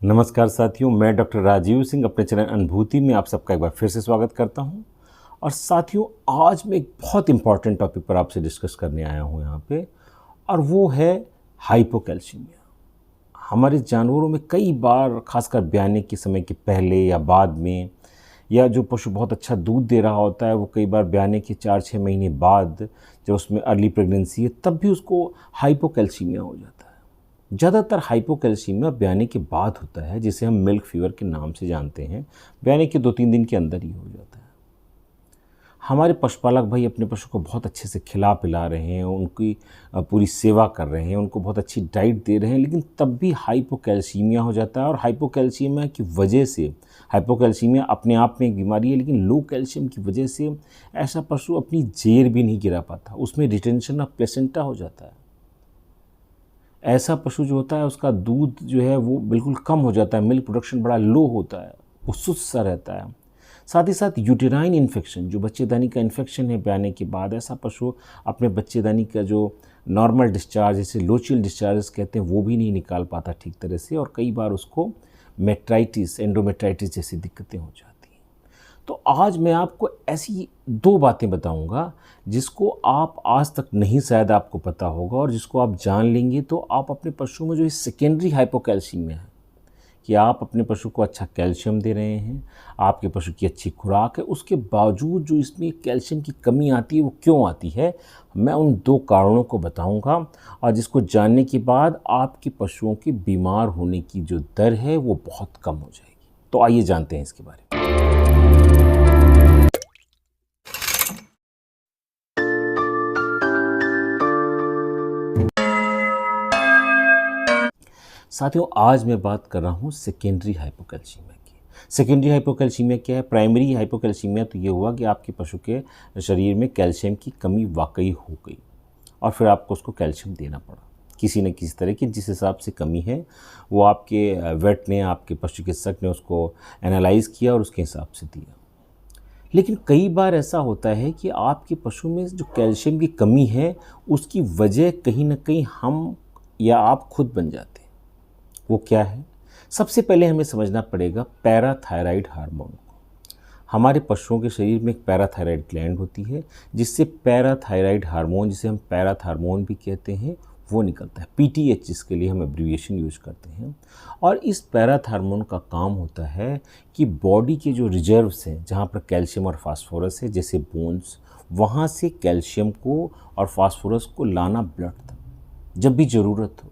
नमस्कार साथियों, मैं डॉक्टर राजीव सिंह अपने चैनल अनुभूति में आप सबका एक बार फिर से स्वागत करता हूं। और साथियों, आज मैं एक बहुत इंपॉर्टेंट टॉपिक पर आपसे डिस्कस करने आया हूं यहाँ पे, और वो है हाइपोकैल्सीमिया। हमारे जानवरों में कई बार, खासकर ब्याने के समय के पहले या बाद में, या जो पशु बहुत अच्छा दूध दे रहा होता है वो कई बार ब्याने के 4-6 महीने बाद, जब उसमें अर्ली प्रेगनेंसी है, तब भी उसको हाइपोकैल्सीमिया हो जाता है। ज़्यादातर हाइपोकैल्सीमिया ब्याने के बाद होता है, जिसे हम मिल्क फीवर के नाम से जानते हैं। ब्याने के 2-3 दिन के अंदर ही हो जाता है। हमारे पशुपालक भाई अपने पशु को बहुत अच्छे से खिला पिला रहे हैं, उनकी पूरी सेवा कर रहे हैं, उनको बहुत अच्छी डाइट दे रहे हैं, लेकिन तब भी हाइपोकैल्सीमिया हो जाता है। और हाइपोकैल्सीमिया की वजह से, हाइपोकैल्सीमिया अपने आप में एक बीमारी है, लेकिन लो कैल्शियम की वजह से ऐसा पशु अपनी जेर भी नहीं गिरा पाता, उसमें रिटेंशन ऑफ प्लेसेंटा हो जाता है। ऐसा पशु जो होता है उसका दूध जो है वो बिल्कुल कम हो जाता है, मिल्क प्रोडक्शन बड़ा लो होता है, वो सुस्त सा रहता है। साथ ही साथ यूटेराइन इन्फेक्शन, जो बच्चेदानी का इन्फेक्शन है ब्याने के बाद, ऐसा पशु अपने बच्चेदानी का जो नॉर्मल डिस्चार्ज, जिसे लोचियल डिस्चार्ज कहते हैं, वो भी नहीं निकाल पाता ठीक तरह से, और कई बार उसको मेट्राइटिस, एंडोमेट्राइटिस जैसी दिक्कतें हो जाती हैं। तो आज मैं आपको ऐसी 2 बातें बताऊंगा जिसको आप आज तक नहीं शायद आपको पता होगा, और जिसको आप जान लेंगे तो आप अपने पशु में जो इस सेकेंडरी हाइपोकैल्सीमिया है, कि आप अपने पशु को अच्छा कैल्शियम दे रहे हैं, आपके पशु की अच्छी खुराक है, उसके बावजूद जो इसमें कैल्शियम की कमी आती है वो क्यों आती है, मैं उन 2 कारणों को बताऊंगा, और जिसको जानने के बाद आपके पशुओं के बीमार होने की जो दर है वो बहुत कम हो जाएगी। तो आइए जानते हैं इसके बारे में। साथियों, आज मैं बात कर रहा हूँ सेकेंडरी हाइपोकैल्सीमिया की। सेकेंडरी हाइपोकैल्सीमिया क्या है? प्राइमरी हाइपोकैल्सीमिया तो ये हुआ कि आपके पशु के शरीर में कैल्शियम की कमी वाकई हो गई, और फिर आपको उसको कैल्शियम देना पड़ा किसी न किसी तरह की, जिस हिसाब से कमी है वो आपके वेट ने, आपके पशु चिकित्सक ने उसको एनालाइज़ किया और उसके हिसाब से दिया। लेकिन कई बार ऐसा होता है कि आपके पशु में जो कैल्शियम की कमी है उसकी वजह कहीं ना कहीं हम या आप खुद बन जाते हैं। वो क्या है? सबसे पहले हमें समझना पड़ेगा पैराथायराइड हार्मोन को। हमारे पशुओं के शरीर में एक पैराथायराइड ग्लैंड होती है, जिससे पैराथायराइड हार्मोन, जिसे हम पैराथार्मोन भी कहते हैं, वो निकलता है। PTH जिसके लिए हम एब्रीविएशन यूज करते हैं। और इस पैराथार्मोन का काम होता है कि बॉडी के जो रिजर्व्स हैं, जहाँ पर कैल्शियम और फास्फोरस है, जैसे बोन्स, वहाँ से कैल्शियम को और फास्फोरस को लाना ब्लड तक जब भी ज़रूरत हो।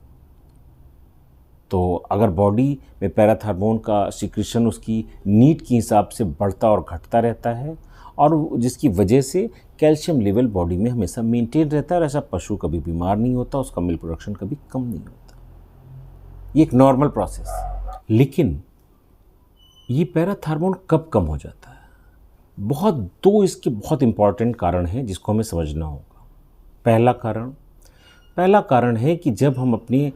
तो अगर बॉडी में पैराथार्मोन का सिक्रीशन उसकी नीड के हिसाब से बढ़ता और घटता रहता है, और जिसकी वजह से कैल्शियम लेवल बॉडी में हमेशा मेंटेन रहता है, और ऐसा पशु कभी बीमार नहीं होता, उसका मिल्क प्रोडक्शन कभी कम नहीं होता। ये एक नॉर्मल प्रोसेस। लेकिन ये पैराथार्मोन कब कम हो जाता है? दो इसके बहुत इंपॉर्टेंट कारण हैं जिसको हमें समझना होगा। पहला कारण है कि जब हम अपने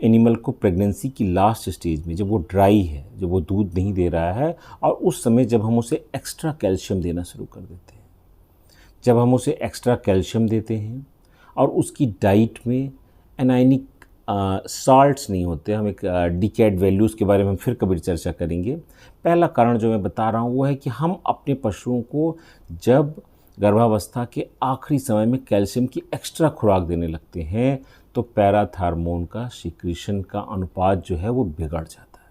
एनिमल को प्रेगनेंसी की लास्ट स्टेज में, जब वो ड्राई है, जब वो दूध नहीं दे रहा है, और उस समय जब हम उसे एक्स्ट्रा कैल्शियम देना शुरू कर देते हैं। जब हम उसे एक्स्ट्रा कैल्शियम देते हैं और उसकी डाइट में एनाइनिक साल्ट्स नहीं होते, हम एक डिकैड वैल्यूज़ के बारे में हम फिर कभी चर्चा करेंगे। पहला कारण जो मैं बता रहा हूँ वो है कि हम अपने पशुओं को जब गर्भावस्था के आखिरी समय में कैल्शियम की एक्स्ट्रा खुराक देने लगते हैं, तो पैराथार्मोन का सिक्रीशन का अनुपात जो है वो बिगड़ जाता है।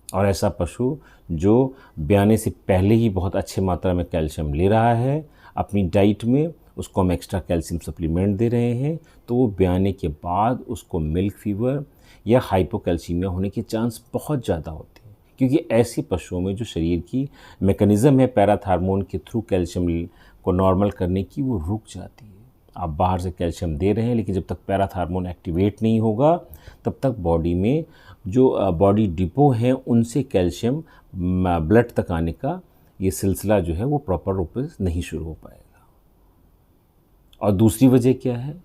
और ऐसा पशु जो ब्याने से पहले ही बहुत अच्छे मात्रा में कैल्शियम ले रहा है अपनी डाइट में, उसको हम एक्स्ट्रा कैल्शियम सप्लीमेंट दे रहे हैं, तो वो ब्याने के बाद उसको मिल्क फीवर या हाइपोकैल्सीमिया होने के चांस बहुत ज़्यादा होते हैं। क्योंकि ऐसे पशुओं में जो शरीर की मैकेनिज़्म है पैराथार्मोन के थ्रू कैल्शियम को नॉर्मल करने की, वो रुक जाती है। आप बाहर से कैल्शियम दे रहे हैं, लेकिन जब तक पैराथार्मोन एक्टिवेट नहीं होगा तब तक बॉडी में जो बॉडी डिपो हैं उनसे कैल्शियम ब्लड तक आने का ये सिलसिला जो है वो प्रॉपर रूप से नहीं शुरू हो पाएगा। और दूसरी वजह क्या है?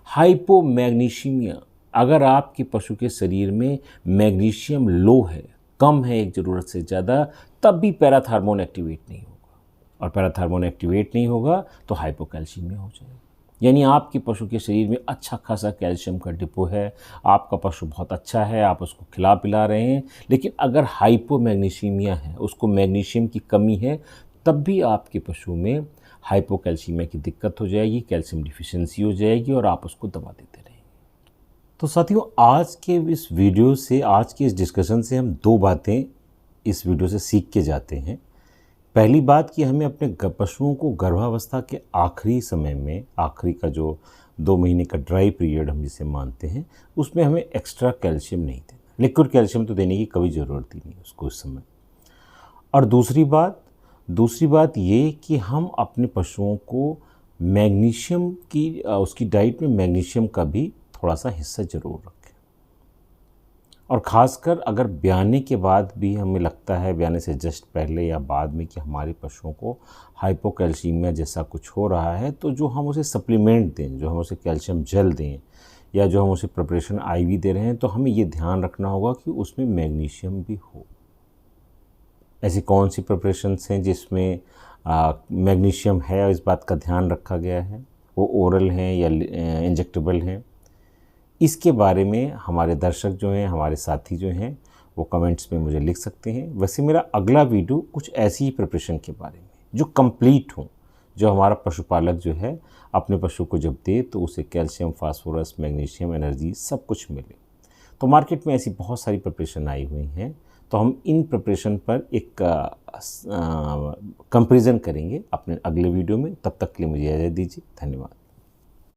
हाइपोमैग्नीशियमिया। अगर आपके पशु के शरीर में मैग्नीशियम लो है, कम है एक ज़रूरत से ज़्यादा, तब भी पैराथार्मोन एक्टिवेट नहीं होगा, और पैराथार्मोन एक्टिवेट नहीं होगा तो हाइपोकैल्सीमिया हो जाएगा। यानी आपके पशु के शरीर में अच्छा खासा कैल्शियम का डिपो है, आपका पशु बहुत अच्छा है, आप उसको खिला पिला रहे हैं। लेकिन अगर हाइपोमैग्नीशियमिया है, उसको मैग्नीशियम की कमी है, तब भी आपके पशु में हाइपोकैल्सीमिया की दिक्कत हो जाएगी, कैल्शियम डिफिशियंसी हो जाएगी और आप उसको दवा देते रहेंगे। तो साथियों, आज के इस वीडियो से, आज के इस डिस्कशन से हम 2 बातें इस वीडियो से सीख के जाते हैं। पहली बात कि हमें अपने पशुओं को गर्भावस्था के आखिरी समय में, आखिरी का जो 2 महीने का ड्राई पीरियड हम जिसे मानते हैं, उसमें हमें एक्स्ट्रा कैल्शियम नहीं देना। लिक्विड कैल्शियम तो देने की कभी ज़रूरत ही नहीं उसको उस समय। और दूसरी बात ये कि हम अपने पशुओं को मैग्नीशियम की उसकी डाइट में मैग्नीशियम का भी थोड़ा सा हिस्सा ज़रूर रखें। और ख़ासकर अगर ब्याने के बाद भी हमें लगता है, ब्याने से जस्ट पहले या बाद में, कि हमारे पशुओं को हाइपोकैल्सीमिया जैसा कुछ हो रहा है, तो जो हम उसे सप्लीमेंट दें, जो हम उसे कैल्शियम जेल दें या जो हम उसे प्रिपरेशन आईवी दे रहे हैं, तो हमें ये ध्यान रखना होगा कि उसमें मैग्नीशियम भी हो। ऐसी कौन सी प्रिपरेशंस हैं जिसमें मैग्नीशियम है, इस बात का ध्यान रखा गया है? वो ओरल हैं या इंजेक्टेबल हैं? इसके बारे में हमारे दर्शक जो हैं, हमारे साथी जो हैं, वो कमेंट्स में मुझे लिख सकते हैं। वैसे मेरा अगला वीडियो कुछ ऐसी ही प्रिपरेशन के बारे में, जो कंप्लीट हो, जो हमारा पशुपालक जो है अपने पशु को जब दे तो उसे कैल्शियम, फास्फोरस, मैग्नीशियम, एनर्जी सब कुछ मिले। तो मार्केट में ऐसी बहुत सारी प्रिपरेशन आई हुई हैं, तो हम इन प्रिपरेशन पर एक कंपैरिजन करेंगे अपने अगले वीडियो में। तब तक के लिए मुझे इजाज़त दीजिए। धन्यवाद।